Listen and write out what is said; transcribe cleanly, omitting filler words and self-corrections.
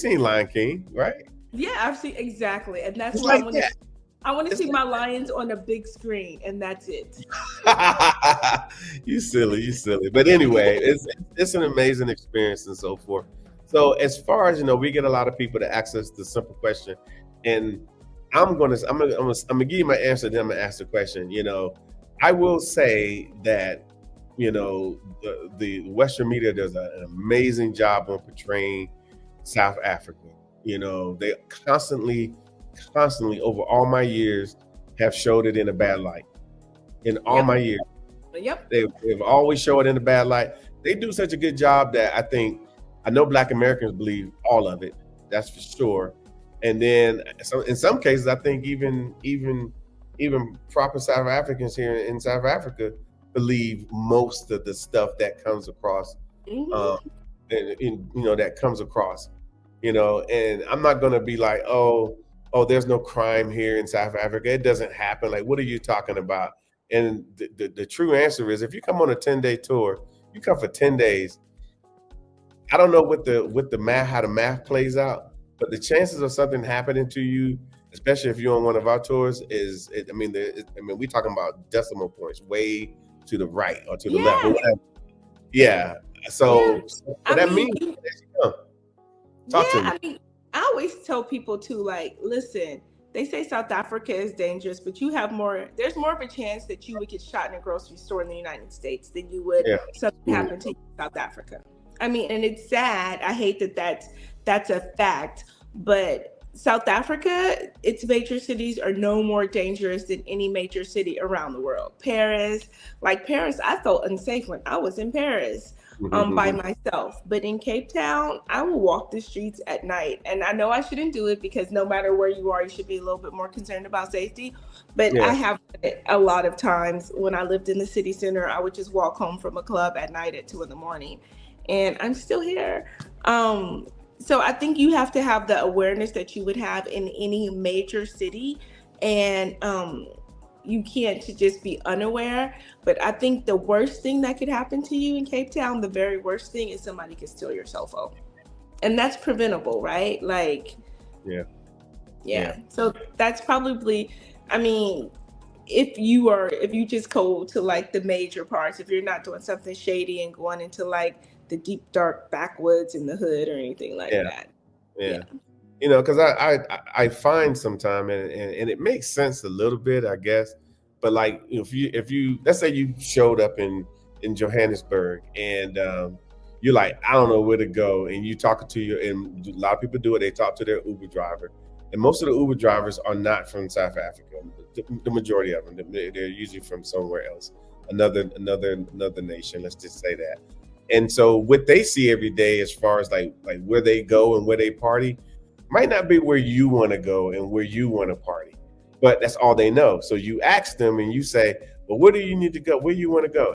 seen Lion King, right? Yeah, I've seen exactly, and that's It's why like that. I want to It's see like my lions on a big screen, and that's it. you silly, you silly. But anyway, it's an amazing experience and so forth. So as far as we get a lot of people to ask us the simple question, and I'm gonna give you my answer. Then I'm gonna ask the question. I will say that the Western media does an amazing job on portraying South Africa. They constantly over all my years have showed it in a bad light. In all Yep. my years. Yep. They've always showed it in a bad light. They do such a good job that I know Black Americans believe all of it. That's for sure. And then in some cases, I think even proper South Africans here in South Africa believe most of the stuff that comes across, um, Hmm. that comes across. And I'm not gonna be like, oh, there's no crime here in South Africa. It doesn't happen. Like, what are you talking about? And the true answer is, if you come on a 10-day tour, you come for 10 days. I don't know what the math, how the math plays out, but the chances of something happening to you, especially if you're on one of our tours, we're talking about decimal points, way to the right or to the left or Yeah. whatever. Yeah. Yeah. So I that mean, means, you, talk yeah. to me. I mean, I always tell people to like, listen. They say South Africa is dangerous, but you have more. There's more of a chance that you would get shot in a grocery store in the United States than you would Yeah. something Mhm. happen to you in South Africa. I mean, and it's sad. I hate that that's a fact, but South Africa, its major cities are no more dangerous than any major city around the world. Paris, I felt unsafe when I was in Paris by Mhm. myself. But in Cape Town, I will walk the streets at night. And I know I shouldn't do it because no matter where you are, you should be a little bit more concerned about safety. But I Yeah. have done it a lot of times when I lived in the city center. I would just walk home from a club at night at 2 in the morning. And I'm still here. So I think you have to have the awareness that you would have in any major city. And you can't to just be unaware. But I think the worst thing that could happen to you in Cape Town, the very worst thing, is somebody could steal your cell phone. And that's preventable, right? Like, Yeah. Yeah. yeah. So that's probably, I mean, if you just go to like the major parts, if you're not doing something shady and going into like the deep dark backwoods in the hood or anything like Yeah. that. Yeah. Yeah. Because I find sometime, and it makes sense a little bit, I guess. But like, if you let's say you showed up in Johannesburg, and you're like, I don't know where to go, and you talking to your, and a lot of people do it. They talk to their Uber driver, and most of the Uber drivers are not from South Africa. The majority of them, they're usually from somewhere else, another nation. Let's just say that. And so what they see every day, as far as like where they go and where they party, might not be where you want to go and where you want to party, but that's all they know. So you ask them and you say, well, where do you need to go? Where you want to go?